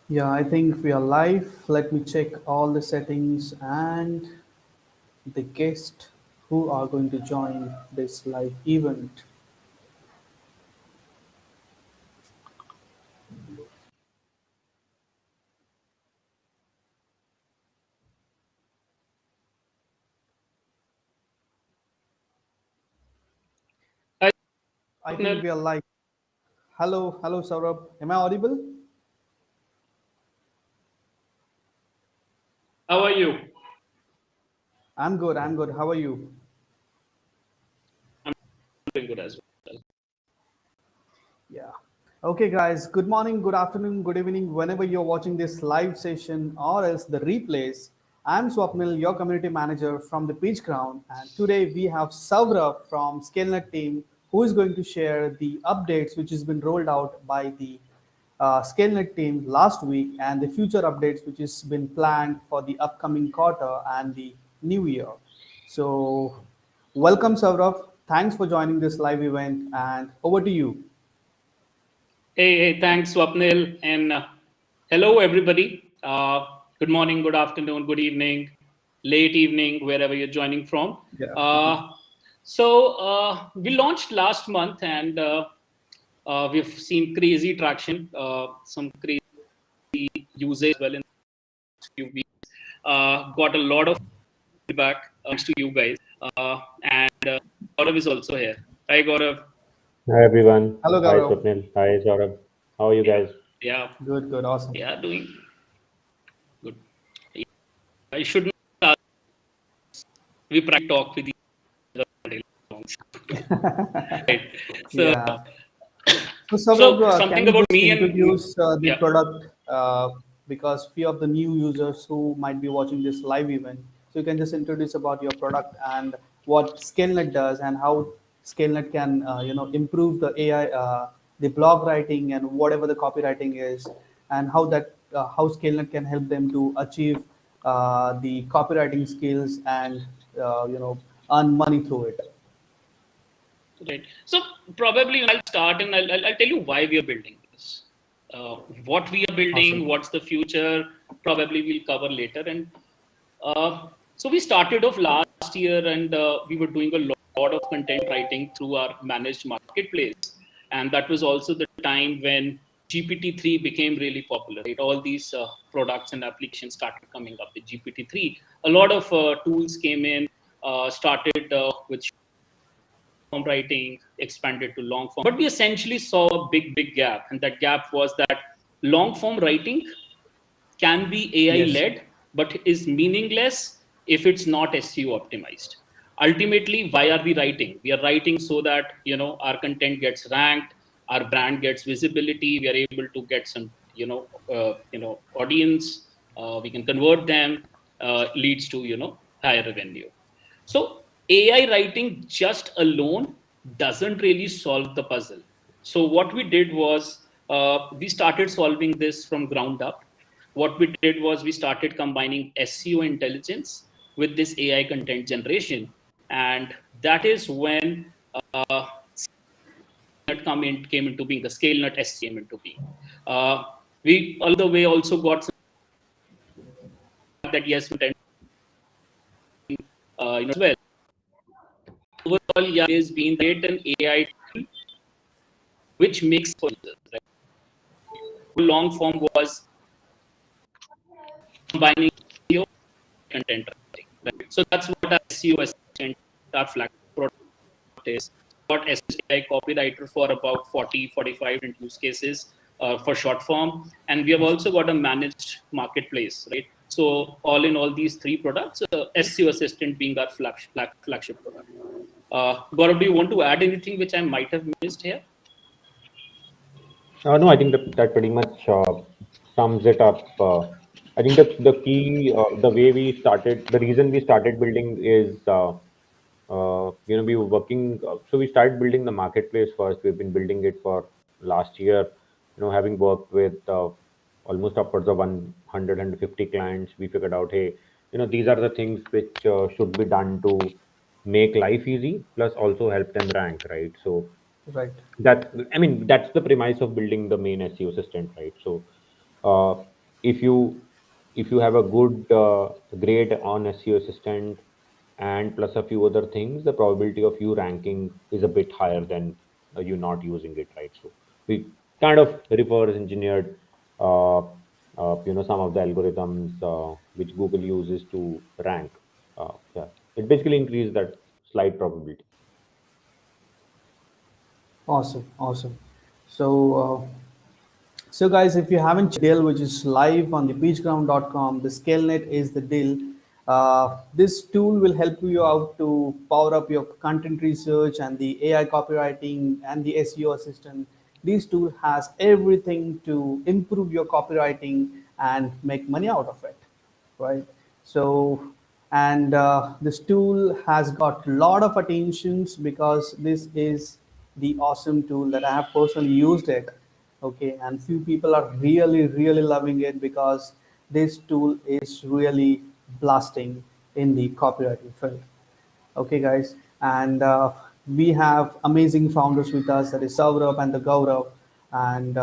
Yeah, I think we are live. Let me check all the settings and the guests who are going to join this live event. Hi, I think Swapnil. we are live. Hello, Saurabh. Am I audible? How are you? I'm good. How are you? I'm doing good as well. Yeah. Okay, guys. Good morning, good afternoon, good evening, whenever you're watching this live session or else the replays. I'm Swapnil, your community manager from the PitchGround, and today we have Saurabh from Scalenut team who is going to share the updates which has been rolled out by the Scalenut team last week and the future updates which has been planned for the upcoming quarter and the new year. So, welcome, Saurabh. Thanks for joining this live event, and over to you. Hey, thanks, Swapnil, and hello, everybody. Good morning, good afternoon, good evening, late evening, wherever you're joining from. Yeah. Uh, so we launched last month, and we've seen crazy traction, some crazy usage as well in a few weeks. Got a lot of feedback thanks to you guys, and Gaurav is also here. Hi, Gaurav. Hi everyone. Hello, Hi Gaurav. Swapnil. Hi Saurabh. How are you Yeah, guys? yeah, Good, awesome. yeah, doing good. I shouldn't ask. We practice talk with each other all day long. Right. So, Yeah. So, Saurabh, so something can you about just me and introduce the yeah. product because few of the new users who might be watching this live event. So, you can just introduce about your product and what Scalenut does and how Scalenut can, improve the AI, the blog writing and whatever the copywriting is, and how Scalenut can help them to achieve the copywriting skills and earn money through it. Right. So probably I'll start and I'll tell you why we are building this. What we are building, Awesome. what's the future, probably we'll cover later. And so we started off last year and we were doing a lot of content writing through our managed marketplace. And that was also the time when GPT-3 became really popular. Right? All these products and applications started coming up with GPT-3. A lot of tools came in, started with form writing, expanded to long form. But we essentially saw a big gap, and that gap was that long form writing can be AI Yes. led, but is meaningless if it's not SEO optimized. Ultimately, why are we writing? We are writing so that our content gets ranked, our brand gets visibility, we are able to get some audience, we can convert them, leads to higher revenue. So AI writing just alone doesn't really solve the puzzle. So what we did was we started solving this from ground up. What we did was we started combining SEO intelligence with this AI content generation, and that is when uh, came into being. The Scalenut SEO came into being. We all the way also got some that yes, as well. Overall, yeah, is being create an AI which makes for users. Right? Long form was combining SEO content writing. Right? So that's what our SEO assistant, our flagship product is. Got SEI copywriter for about 40, 45 different use cases for short form. And we have also got a managed marketplace, right? So all in all, these three products, SEO assistant being our flagship product. Gaurav, do you want to add anything which I might have missed here? No, I think that pretty much sums it up. I think the key, the way we started, the reason we started building is, we were working. So we started building the marketplace first. We've been building it for last year. Having worked with almost upwards of 150 clients, we figured out, hey, these are the things which should be done to make life easy, plus also help them rank, right? So Right. that's the premise of building the main SEO assistant, right? So if you have a good grade on SEO Assistant and plus a few other things, the probability of you ranking is a bit higher than you not using it, right? So we kind of reverse engineered, some of the algorithms which Google uses to rank. Yeah, it basically increases that slight probability. Awesome, awesome. So guys, if you haven't checked deal, which is live on the PitchGround.com, the Scalenut is the deal. This tool will help you out to power up your content research and the AI copywriting and the SEO assistant. This tool has everything to improve your copywriting and make money out of it, right? So, and this tool has got a lot of attentions because this is the awesome tool that I have personally used it. Okay, and few people are really loving it because this tool is really blasting in the copywriting field. Okay, guys, and we have amazing founders with us, that is Saurabh and the Gaurav, and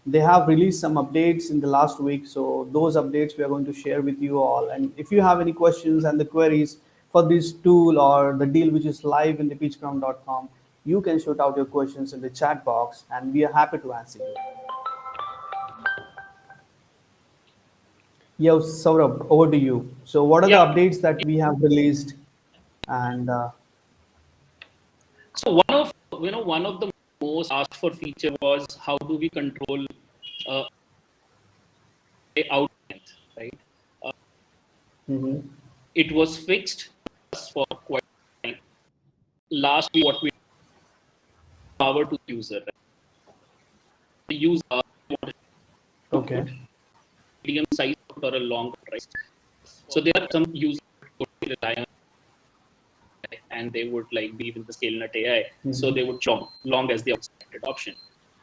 they have released some updates in the last week. So those updates we are going to share with you all. And if you have any questions and the queries for this tool or the deal which is live in the pitchground.com, you can shoot out your questions in the chat box, and we are happy to answer you. Yeah, Saurabh, over to you. So what are the Yeah. updates that we have released? And So one of the most asked for feature was how do we control uh, out length, right? Uh, mhm. it was fixed for quite some time. Last week, what we power to the user, right? The user Okay. output medium size or a long, right? So there are some users who would rely on and they would like be with the Scalenut AI, so Mhm. they would long as the selected option.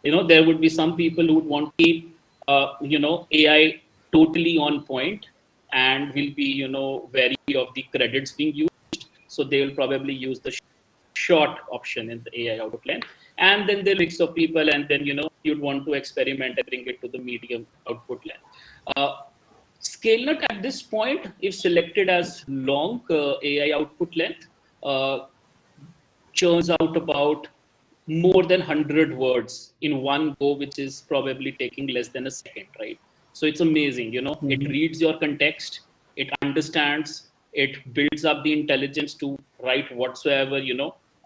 There would be some people who would want to keep AI totally on point and will be wary of the credits being used, so they will probably use the short option in the AI output length. And then the mix of people, and then you'd want to experiment and bring it to the medium output length. Scalenut at this point, if selected as long AI output length, uh, churns out about more than 100 words in one go, which is probably taking less than a second, right? So it's amazing. It Mhm. reads your context, it understands, it builds up the intelligence to write whatsoever,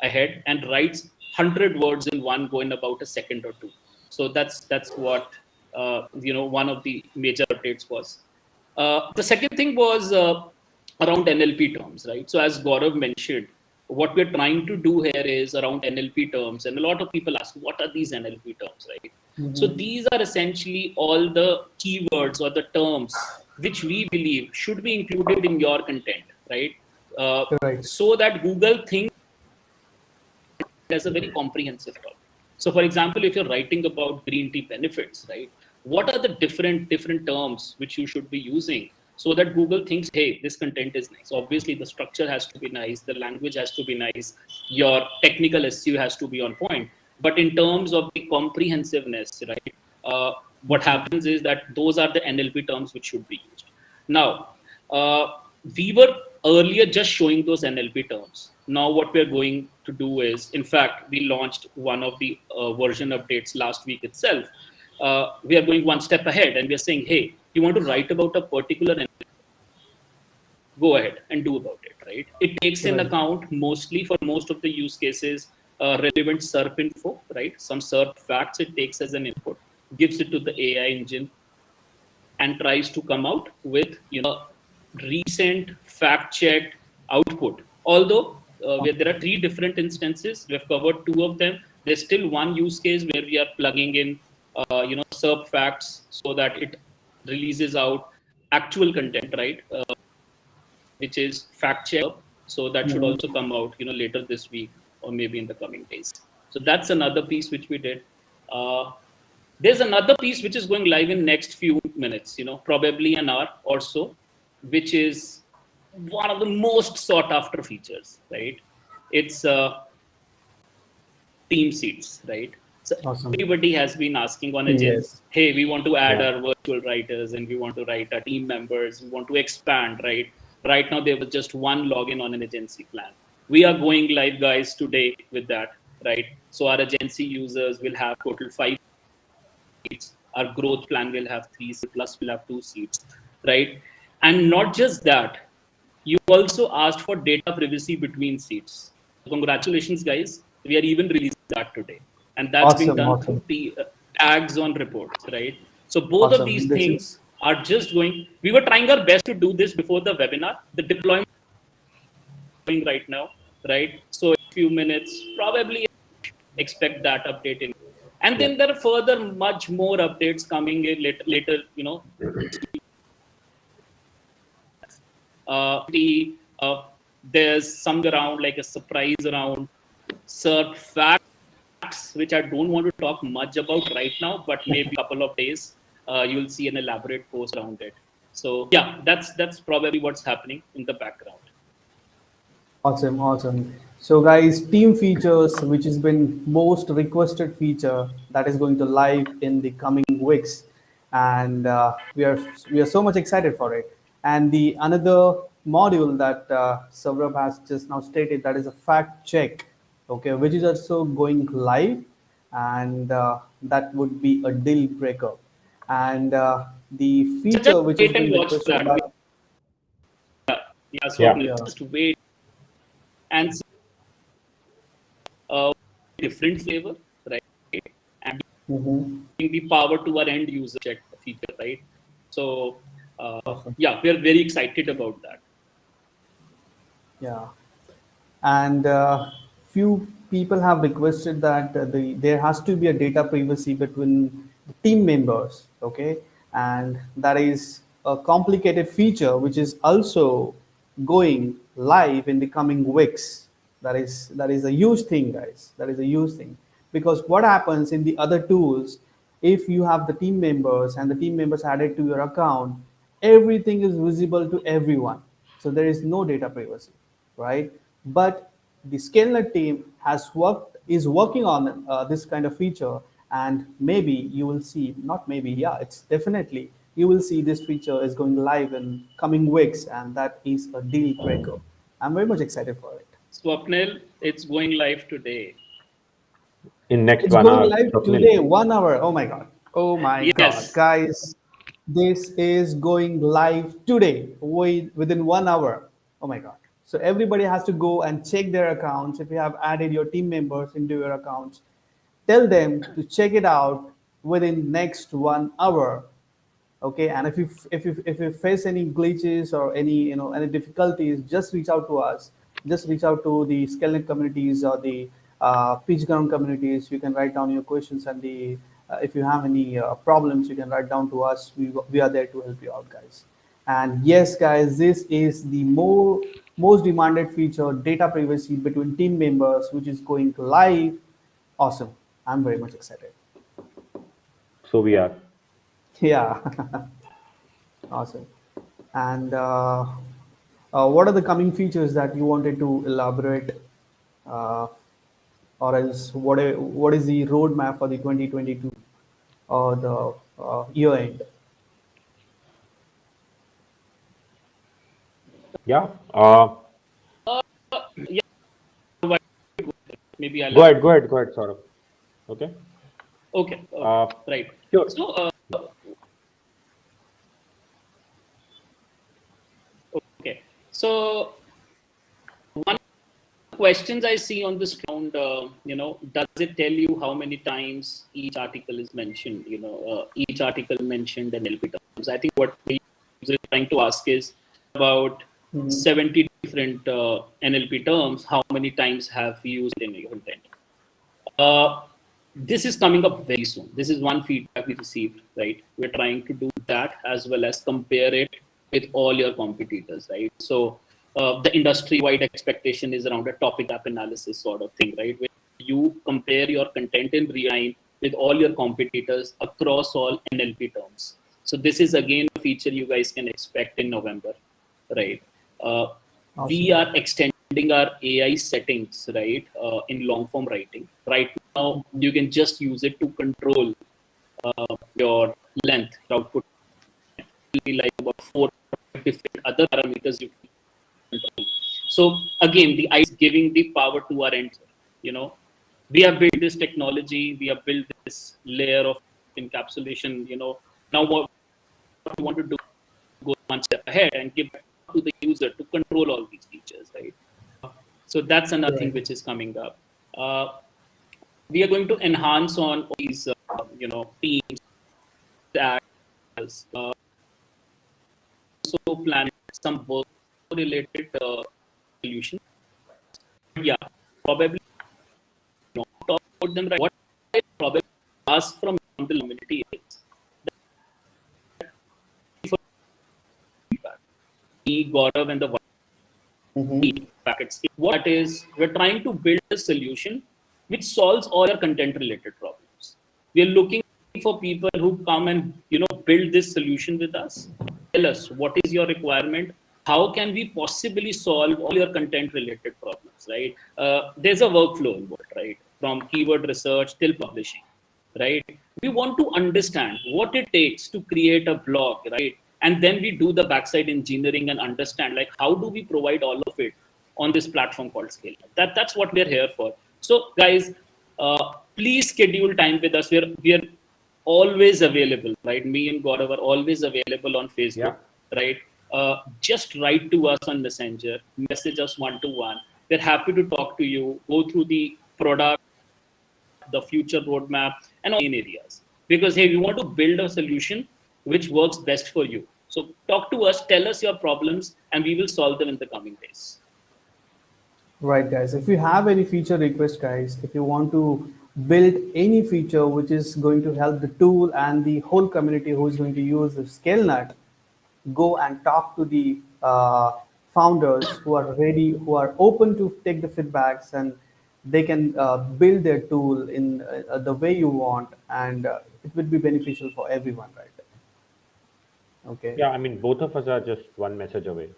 ahead, and writes 100 words in one go in about a second or two. So that's what one of the major updates was. The second thing was around NLP terms, right? So as Gaurav mentioned, what we're trying to do here is around NLP terms, and a lot of people ask, what are these NLP terms, right? So Mhm. these are essentially all the keywords or the terms which we believe should be included in your content, right? Uh, Right. so that Google thinks as a very comprehensive topic. So, for example, if you're writing about green tea benefits, right, what are the different terms which you should be using so that Google thinks, hey, this content is nice. Obviously, the structure has to be nice, the language has to be nice, your technical SEO has to be on point. But in terms of the comprehensiveness, right, what happens is that those are the NLP terms which should be used. Now, uh, we were earlier just showing those NLP terms. Now, what we're going to do is, in fact, we launched one of the version updates last week itself. We are going one step ahead and we're saying, hey, you want to write about a particular NLP, go ahead and do about it, right? It takes in Right. account mostly for most of the use cases, relevant SERP info, right? Some SERP facts it takes as an input, gives it to the AI engine, and tries to come out with recent fact checked output. Although where there are three different instances, we have covered two of them. There's still one use case where we are plugging in SERP facts so that it releases out actual content, right? Which is fact check. So that should Mhm. also come out later this week or maybe in the coming days. So that's another piece which we did. uh, there's another piece which is going live in next few minutes, probably an hour or so, which is one of the most sought after features, right? It's team seats, right? So Awesome. everybody has been asking on agents, Yes. hey, we want to add Yeah. our virtual writers and we want to write our team members. We want to expand, right? Right now, there was just one login on an agency plan. We are going live, guys, today with that, right? So our agency users will have total 5 seats. Our growth plan will have 3 seats, plus we'll have 2 seats, right? And not just that, you also asked for data privacy between seats. Congratulations, guys. We are even releasing that today. And that's being Awesome. done Awesome. through tags on reports, right? So both of these Awesome. This is things are just going. We were trying our best to do this before the webinar. The deployment is going right now, right? So in a few minutes, probably expect that update in. And Yeah. then there are further much more updates coming in later, uh, there's some around like a surprise around SERP facts, which I don't want to talk much about right now, but maybe a couple of days, you'll see an elaborate post around it. So yeah, that's probably what's happening in the background. awesome. Awesome. So, guys, team features, which has been most requested feature, that is going to live in the coming weeks, and we are so much excited for it. And the another module that Saurabh has just now stated, that is a fact check, okay, which is also going live, and that would be a deal breaker. And the So just feature which has wait and been watch for requested that. by, Yeah, Yeah. Swapnil, yeah. just wait and see uh, different flavor, right? And Mhm. giving the power to our end user check feature, right? So Awesome. yeah, we're very excited about that. Yeah. And few people have requested that there has to be a data privacy between the team members, okay, and that is a complicated feature which is also going live in the coming weeks. That is a huge thing, guys. That is a huge thing, because what happens in the other tools, if you have the team members and the team members added to your account, everything is visible to everyone, so there is no data privacy, right? But the Scalenut team is working on this kind of feature, and maybe you will see, not maybe, yeah, it's definitely, you will see this feature is going live in coming weeks, and that is a deal breaker. I'm very much excited for it. Swapnil, it's going live today. In next It's one going hour, live Swapnil. today, 1 hour. Oh my God. Oh my God. Yes. Guys, this is going live today within 1 hour. Oh my God. So everybody has to go and check their accounts. If you have added your team members into your accounts, tell them to check it out within next 1 hour. Okay, and if you face any glitches or any difficulties, just reach out to us. Just reach out to the Scalenut communities or the PitchGround communities. You can write down your questions, and the if you have any problems, you can write down to us. We are there to help you out, guys. And yes, guys, this is the most demanded feature, data privacy between team members, which is going live. Awesome. I'm very much excited. So we are. Yeah. Awesome. And what are the coming features that you wanted to elaborate, uh, or else what is the roadmap for the 2022 or the year end? Yeah. Yeah, maybe I'll Go add. ahead. Go ahead. Go ahead, Saurabh. Okay. Okay, Uh, right. sure. So, okay. So, one questions I see on this round, does it tell you how many times each article is mentioned? Each article mentioned NLP terms. I think what we are trying to ask is about Mhm. 70 different NLP terms. How many times have you used it in your content? Uh, this is coming up very soon. This is one feedback we received, right? We're trying to do that as well as compare it with all your competitors, right? So the industry-wide expectation is around a topic gap analysis sort of thing, right? Where you compare your content in real time with all your competitors across all NLP terms. So this is again a feature you guys can expect in November, right? Uh, we Awesome. are extending our AI settings, right, in long form writing. Right now, you can just use it to control your length, your output will be like about 4 different other parameters you can control. So again, the I is giving the power to our end. You know, we have built this technology, we have built this layer of encapsulation. You know, now what we want to do, go one step ahead and give to the user to control all these features, right? So that's another thing Right. which is coming up. We are going to enhance on all these, teams, ads, also plan some work related solution. Yeah, probably not talk about them right. What I probably ask from the community is for feedback. Me, Gaurav, and the Mm-hmm. packets. What is we're trying to build a solution which solves all your content related problems. We're looking for people who come and build this solution with us. Tell us what is your requirement. How can we possibly solve all your content related problems? Right? There's a workflow involved, right? From keyword research till publishing, right? We want to understand what it takes to create a blog, right? And then we do the backside engineering and understand like how do we provide all of it on this platform called Scalenut. That's what we're here for. So guys, please schedule time with us. We're always available, right? Me and Gaurav are always available on Facebook, Yeah. right? Just write to us on Messenger, message us one to one. We're happy to talk to you, go through the product, the future roadmap, and all in areas. Because hey, we want to build a solution which works best for you. So talk to us, tell us your problems, and we will solve them in the coming days. Right, guys. If you have any feature request, guys, if you want to build any feature which is going to help the tool and the whole community who is going to use the ScaleNut, go and talk to the founders who are ready, who are open to take the feedbacks, and they can build their tool in the way you want, and it would be beneficial for everyone, right? Okay. Yeah, I mean, both of us are just one message away.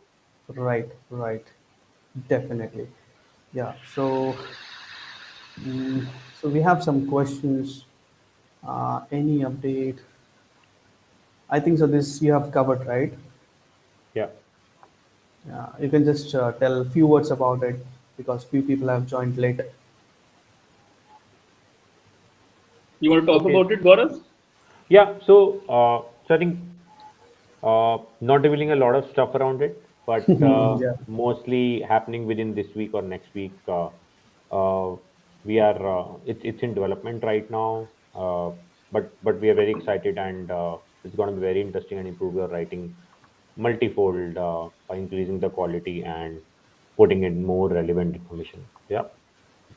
Right, right. Definitely. Yeah. So, so we have some questions. Any update? I think so. This you have covered, right? Yeah. You can just tell a few words about it because few people have joined later. You want to talk Okay. about it, Gaurav? Yeah. So I think not revealing a lot of stuff around it, but Yeah. mostly happening within this week or next week. Uh, we are it's in development right now, but we are very excited, and it's going to be very interesting and improve your writing multifold by increasing the quality and putting in more relevant information. Yeah,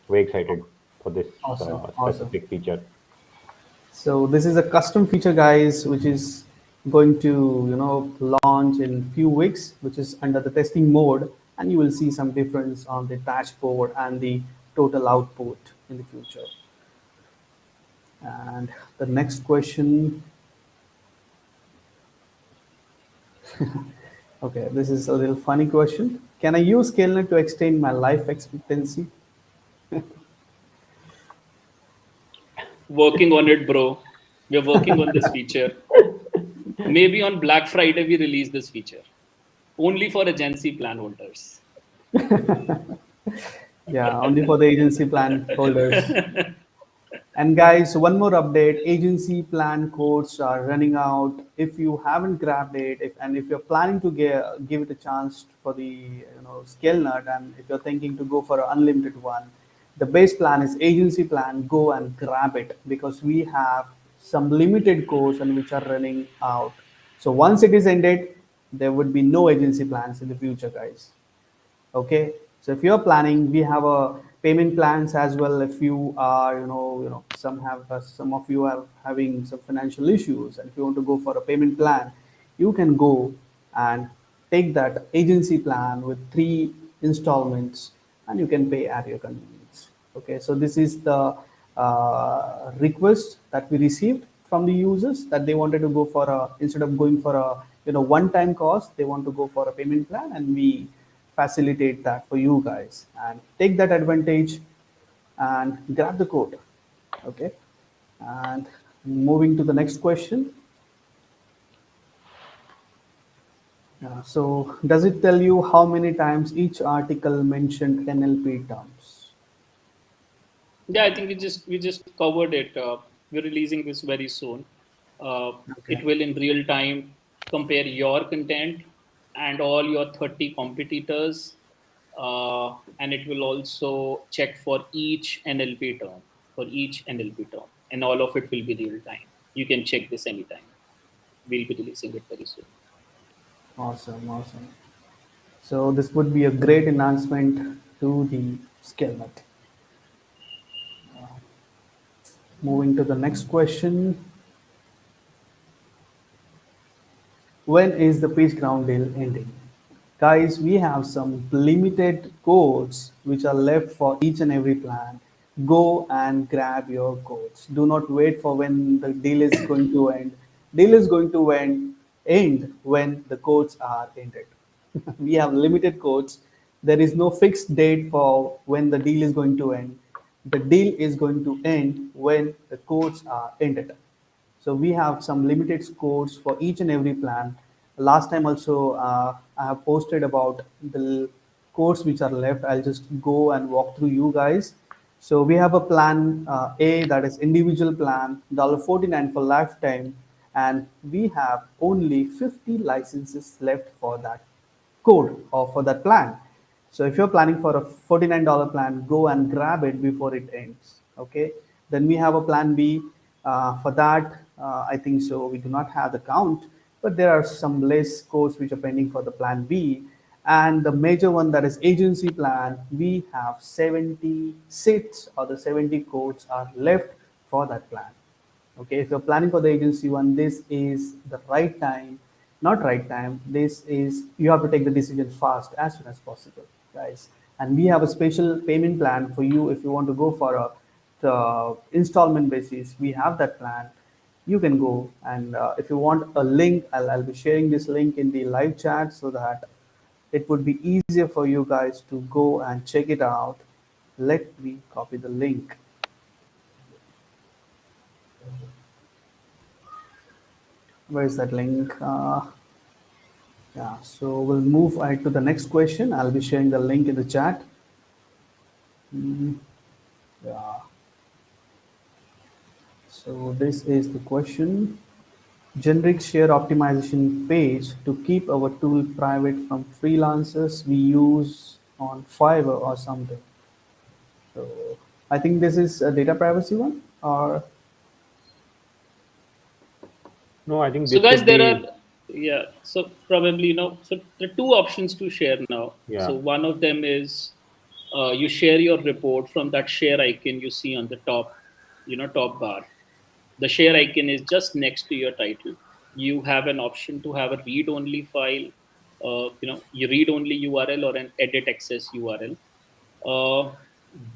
very excited for this Awesome. Awesome. specific feature. So this is a custom feature, guys, which is going to launch in few weeks, which is under the testing mode, and you will see some difference on the dashboard and the total output in the future. And the next question, okay, this is a little funny question. Can I use Scalenut to extend my life expectancy? Working on it, bro. We're working on this feature. Maybe on Black Friday we release this feature only for agency plan holders. Yeah, only for the agency plan holders. And guys, one more update: agency plan codes are running out. If you haven't grabbed it, and if you're planning to give it a chance for the scale nut, and if you're thinking to go for an unlimited one, the base plan is agency plan. Go and grab it because we have some limited codes and which are running out. So once it is ended, there would be no agency plans in the future, guys. Okay, so if you're planning, we have a payment plans as well. If you are some of you are having some financial issues, and if you want to go for a payment plan, you can go and take that agency plan with 3 installments, and you can pay at your convenience. Okay, so this is the request that we received from the users, that they wanted to go for a, instead of going for a one time cost, they want to go for a payment plan, and we facilitate that for you guys, and take that advantage and grab the code. Okay, and moving to the next question. So does it tell you how many times each article mentioned NLP terms? Yeah, I think we just covered it. We're releasing this very soon. Okay. It will in real time compare your content and all your 30 competitors, and it will also check for each NLP term, and all of it will be real time. You can check this anytime. We'll be releasing it very soon. Awesome, awesome. So this would be a great enhancement to the Scalenut. Moving to the next question. When is the PitchGround deal ending? Guys, we have some limited codes which are left for each and every plan. Go and grab your codes. Do not wait for when the deal is going to end. Deal is going to end when the codes are ended. We have limited codes. There is no fixed date for when the deal is going to end. The deal is going to end when the codes are ended. So we have some limited scores for each and every plan. Last time also, I have posted about the codes which are left. I'll just go and walk through you guys. So we have a plan A, that is individual plan, $49 for lifetime, and we have only 50 licenses left for that code or for that plan. So if you're planning for a $49 plan, go and grab it before it ends. Okay. Then we have a plan B. For that, I think so. We do not have the count, but there are some less codes which are pending for the plan B. And the major one, that is agency plan, we have 70 seats, or the 70 codes are left for that plan. Okay, if you're planning for the agency one, this is the right time. Not right time, this is, you have to take the decision fast, as soon as possible, guys. And we have a special payment plan for you. If you want to go for a installment basis, we have that plan. You can go, and if you want a link, I'll be sharing this link in the live chat, so that it would be easier for you guys to go and check it out. Let me copy the link. Where is that link? Yeah, so we'll move ahead to the next question. I'll be sharing the link in the chat. Yeah, so this is the question. Generic share optimization page to keep our tool private from freelancers we use on Fiverr or something. So I think this is a data privacy one, or No, I think So, this guys, should there are, be, yeah. So probably so there are two options to share now. So yeah. one of them is you share your report from that share icon you see on the top, top bar. The share icon is just next to your title. You have an option to have a read-only file, you read-only URL or an edit access URL. uh,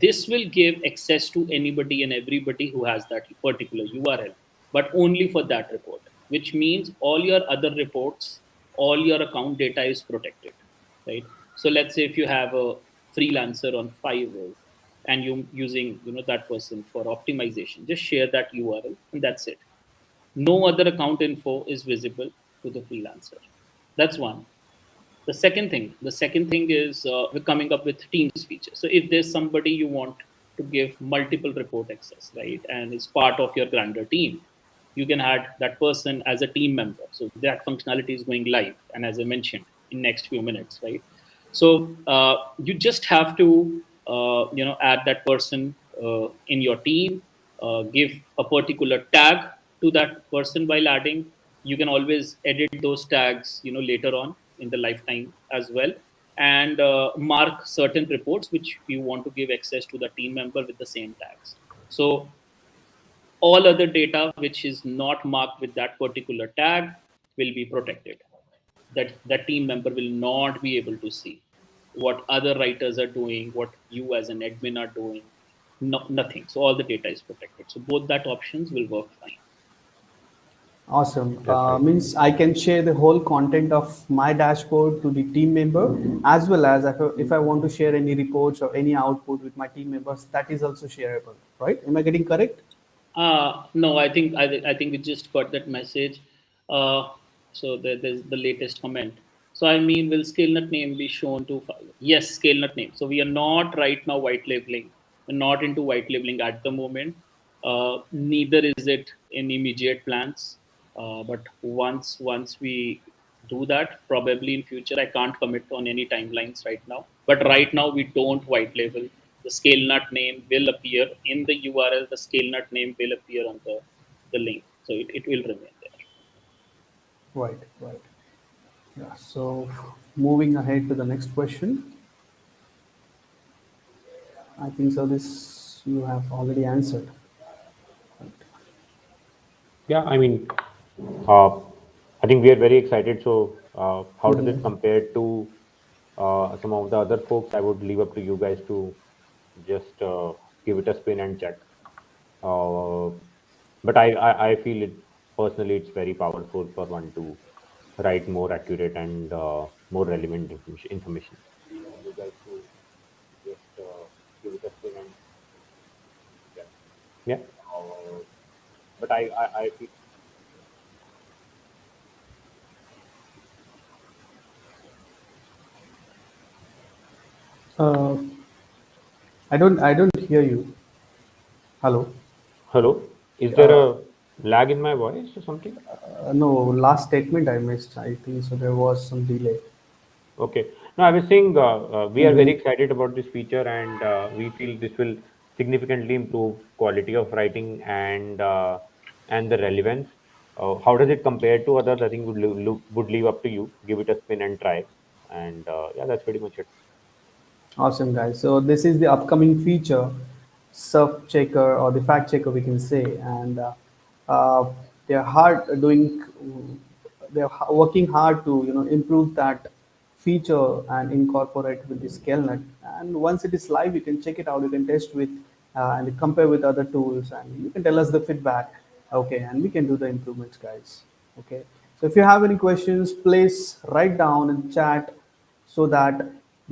this will give access to anybody and everybody who has that particular URL, but only for that report, which means all your other reports, all your account data is protected, right? So let's say if you have a freelancer on Fiverr and you're using that person for optimization, just share that URL and that's it. No other account info is visible to the freelancer. That's one. The second thing is we're coming up with teams feature. So if there's somebody you want to give multiple report access, right, and is part of your grander team, you can add that person as a team member. So that functionality is going live, and as I mentioned, in next few minutes, right? So you just have to add that person in your team, give a particular tag to that person while adding. You can always edit those tags later on in the lifetime as well, and mark certain reports which you want to give access to the team member with the same tags. So all other data which is not marked with that particular tag will be protected. That team member will not be able to see what other writers are doing, what you as an admin are doing. No, nothing. So all the data is protected. So both that options will work fine. Awesome. That's right. Means I can share the whole content of my dashboard to the team member, as well as if I want to share any reports or any output with my team members, that is also shareable, right? Am I getting correct? No, I think we just got that message. So there's the latest comment. So I mean, will Scalenut name be shown to? Yes, Scalenut name. So we are not right now white labeling. We're not into white labeling at the moment. Neither is it in immediate plans. But once we do that, probably in future, I can't commit on any timelines right now. But right now, we don't white label. The Scalenut name will appear in the URL. The Scalenut name will appear on the link, so it will remain there. Right, right. Yeah. So moving ahead to the next question, I think so. This you have already answered. Yeah, I mean, uh, I think we are very excited. So, how does it Mhm. compare to some of the other folks? I would leave up to you guys to just give it a spin and check. Uh, but I feel it personally, it's very powerful for one to write more accurate and more relevant information. You guys to just give it a spin and check. Yeah. Uh, but I feel. Uh, I don't hear you. Hello. Hello, is there Uh, a lag in my voice or something? no, last statement I missed. I think so. There was some delay. Okay. No, I was saying we are very Mhm. excited about this feature, and we feel this will significantly improve quality of writing and the relevance. How does it compare to others? I think would leave up to you. Give it a spin and try. And yeah, that's pretty much it. Awesome, guys. So this is the upcoming feature, surf checker or the fact checker, we can say, and uh, they're hard doing. Working hard to improve that feature and incorporate with the Scalenut. And once it is live, you can check it out. You can test with and compare with other tools, and you can tell us the feedback. Okay, and we can do the improvements, guys. Okay. So if you have any questions, please write down in chat so that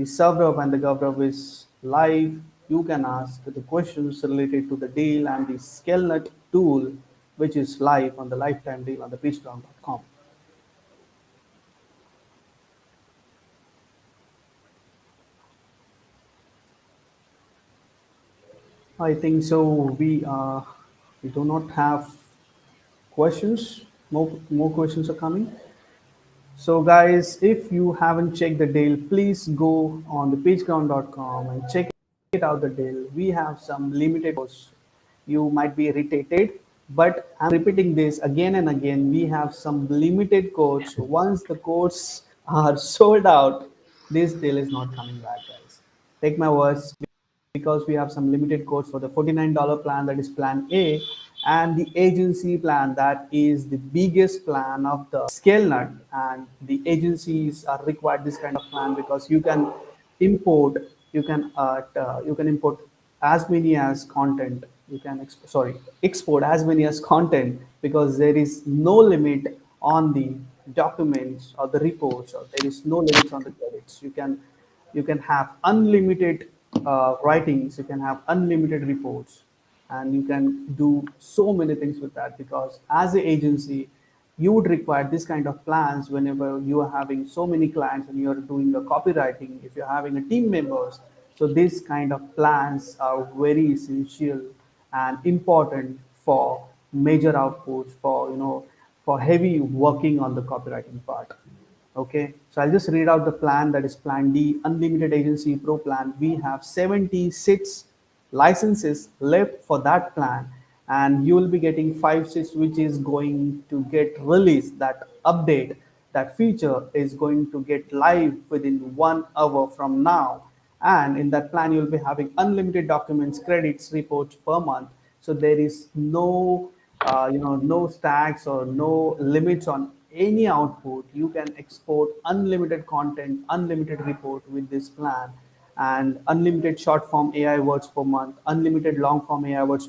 the server and the governor is live. You can ask the questions related to the deal and the Scalenut tool, which is live on the lifetime deal on the pitchground.com. I think so. We do not have questions. More questions are coming. So, guys, if you haven't checked the deal, please go on the pageground.com and check it out. The deal, we have some limited codes. You might be irritated, but I'm repeating this again and again. We have some limited codes. Once the codes are sold out, this deal is not coming back, guys. Take my words, because we have some limited codes for the $49 plan, that is plan A, and the agency plan, that is the biggest plan of the Scalenut. And the agencies are required this kind of plan because import you can import as many as content. You can export as many as content, because there is no limit on the documents or the reports, or there is no limits on the credits. You can have unlimited writings, you can have unlimited reports, and you can do so many things with that, because as an agency you would require this kind of plans whenever you are having so many clients and you are doing the copywriting, if you're having a team members. So these kind of plans are very essential and important for major outputs, for for heavy working on the copywriting part. Okay, so I'll just read out the plan, that is plan D, Unlimited Agency Pro plan. We have 76 licenses left for that plan, and you will be getting 5 6, which is going to get released. That update, that feature is going to get live within 1 hour from now. And in that plan, you'll be having unlimited documents, credits, reports per month. So there is no no stacks or no limits on any output. You can export unlimited content, unlimited report with this plan, and unlimited short form AI words per month, unlimited long form AI words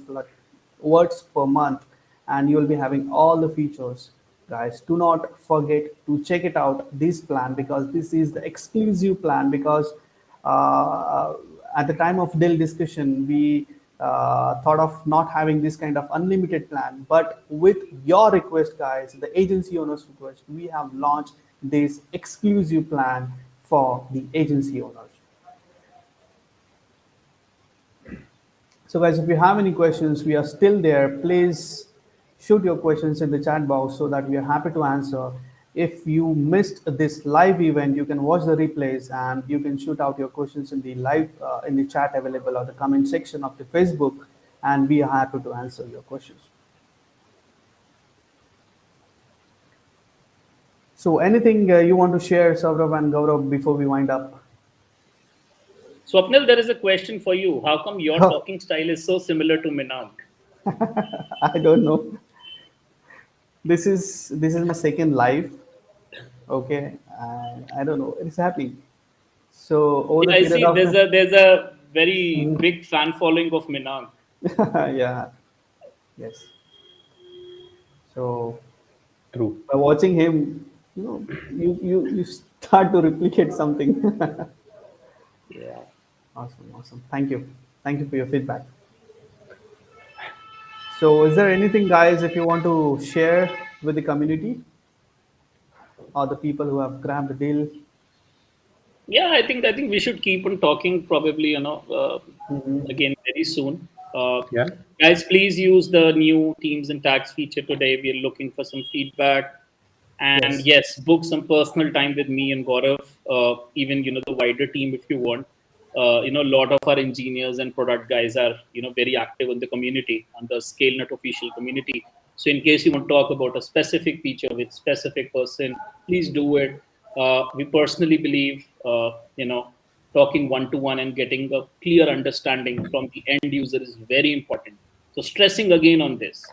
per month, and you will be having all the features. guys, do not forget to check it out, this plan, because this is the exclusive plan. Because uh, at the time of deal discussion, we thought of not having this kind of unlimited plan, but with your request, guys, the agency owners request, we have launched this exclusive plan for the agency owners. So guys, if you have any questions, we are still there. Please shoot your questions in the chat box so that we are happy to answer. If you missed this live event, you can watch the replays and you can shoot out your questions in the live in the chat available or the comment section of the Facebook, and we are happy to answer your questions. So anything you want to share, Saurav and Gaurav, before we wind up? Swapnil, there is a question for you. How come your talking style is so similar to Minang? I don't know. This is my second live. Okay, and I don't know. It's happening. So over the Yeah, I period see. of There's a very big fan following of Minang. yeah, yes. So True. by watching him, you start to replicate something. Yeah. Awesome, awesome. Thank you for your feedback. So is there anything, guys, if you want to share with the community or the people who have grabbed the deal? Yeah, I think we should keep on talking. Probably, again very soon. Yeah. Guys, please use the new Teams and Tags feature today. We are looking for some feedback. And Yes. yes, book some personal time with me and Gaurav, even the wider team if you want. A lot of our engineers and product guys are very active in the community, on the Scalenut official community. So in case you want to talk about a specific feature with specific person, please do it. We personally believe talking one to one and getting a clear understanding from the end user is very important. So stressing again on this,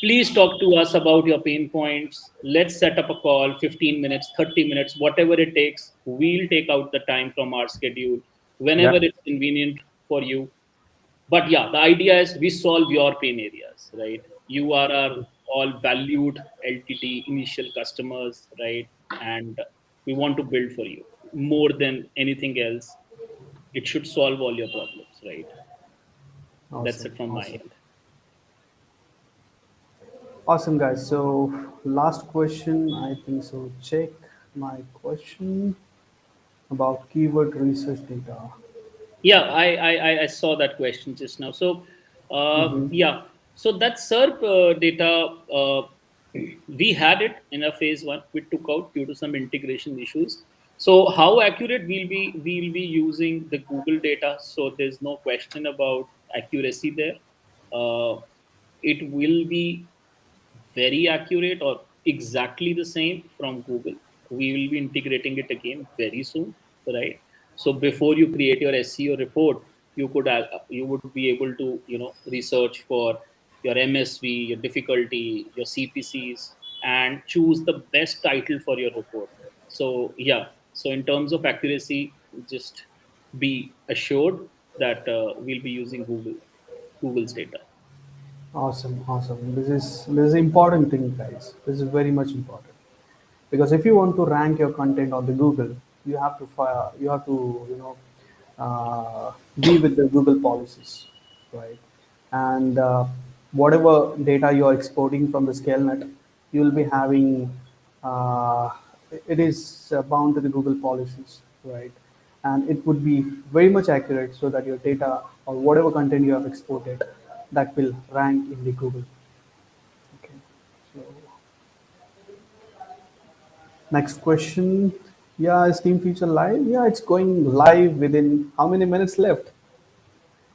please talk to us about your pain points. Let's set up a call, 15 minutes, 30 minutes, whatever it takes. We'll take out the time from our schedule whenever Yeah. it's convenient for you. But yeah, the idea is we solve your pain areas, right? You are our all valued LTT initial customers, right? And we want to build for you more than anything else. It should solve all your problems, right? That's Awesome, it from my awesome. end. Awesome, guys. So, last question, I think so. Check my question about keyword research data. Yeah, I saw that question just now. So, Mm-hmm. yeah, so that SERP data, we had it in a phase one. We took out due to some integration issues. So, how accurate we'll be using the Google data? So there's no question about accuracy there. Uh, it will be very accurate or exactly the same from Google. We will be integrating it again very soon, right? So before you create your SEO report, you would be able to research for your MSV, your difficulty, your CPCs, and choose the best title for your report. So yeah, so in terms of accuracy, just be assured that we'll be using Google's data. Awesome, awesome. This is important thing, guys. This is very much important because if you want to rank your content on the Google, you have to fire, you have to be with the Google policies, right? And whatever data you are exporting from the ScaleNet, you will be having uh, it is bound to the Google policies, right? And it would be very much accurate so that your data or whatever content you have exported that will rank in the Google. Okay. So next question. Yeah, is Team Future live? Yeah, it's going live within how many minutes left?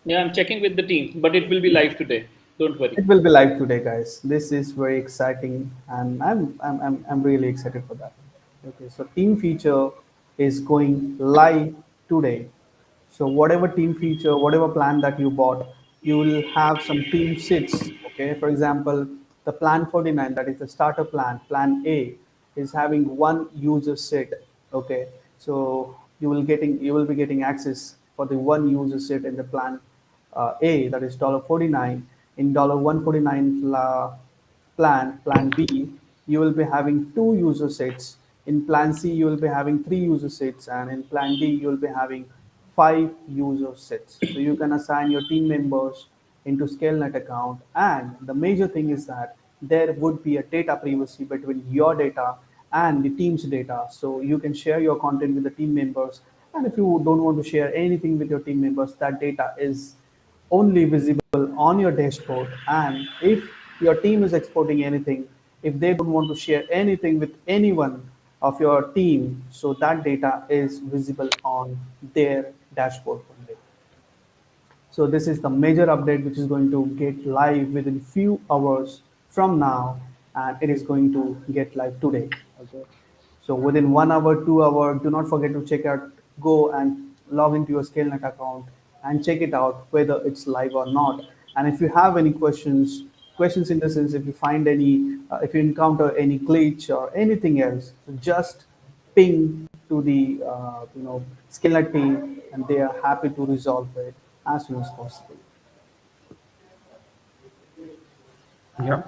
Yeah, I'm checking with the team, but it will be live today. Don't worry. It will be live today, guys. This is very exciting, and I'm really excited for that. Okay, so Team Feature is going live today. So whatever team feature, whatever plan that you bought, you will have some team sits. Okay, for example, the plan 49, that is the starter plan, plan A, is having one user sit. Okay, so you will be getting access for the one user sit in the plan A, that is $49. In $149 plan B, you will be having 2 user sets. In plan C, you will be having 3 user sets, and in plan D, you will be having 5 user sets. So you can assign your team members into Scalenut account. And the major thing is that there would be a data privacy between your data and the team's data. So you can share your content with the team members. And if you don't want to share anything with your team members, that data is only visible on your dashboard. And if your team is exporting anything, if they don't want to share anything with anyone of your team, so that data is visible on their dashboard only. So this is the major update which is going to get live within few hours from now, and it is going to get live today. Okay. So within 1 hour, 2 hour, do not forget to check out, go and log into your ScaleNet account and check it out whether it's live or not. And if you have any questions in the sense, if you find any, if you encounter any glitch or anything else, so just ping to the ScaleNet team, and they are happy to resolve it as soon as possible. Yeah.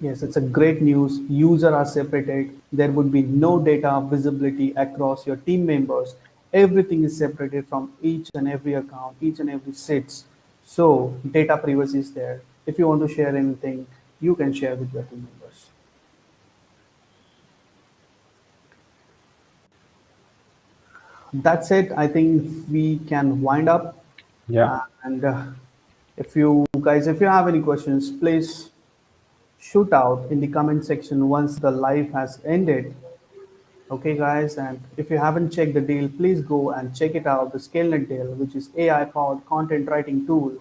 Yes, it's a great news. User are separated. There would be no data visibility across your team members. Everything is separated from each and every account, each and every sits. So data privacy is there. If you want to share anything, you can share with your team members. That's it. I think we can wind up. Yeah. And if you guys, if you have any questions, please shoot out in the comment section once the live has ended. Okay, guys, and if you haven't checked the deal, please go and check it out. The ScaleNet deal, which is AI-powered content writing tool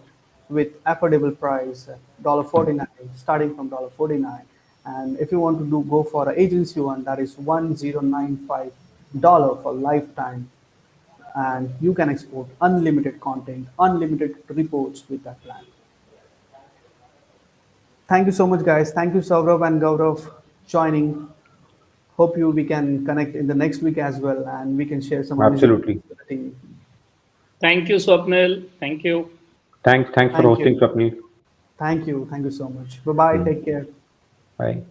with affordable price, $49, starting from $49. And if you want to do go for an agency one, that is $1095 for lifetime, and you can export unlimited content, unlimited reports with that plan. Thank you so much, guys. Thank you, Saurav and Gaurav, joining. Hope you we can connect in the next week as well, and we can share some amazing Absolutely. with the team. Thank you, Swapnil. Thank you. Thanks for Thank hosting, you. Swapnil. Thank you. Thank you so much. Bye bye. Mm. Take care. Bye.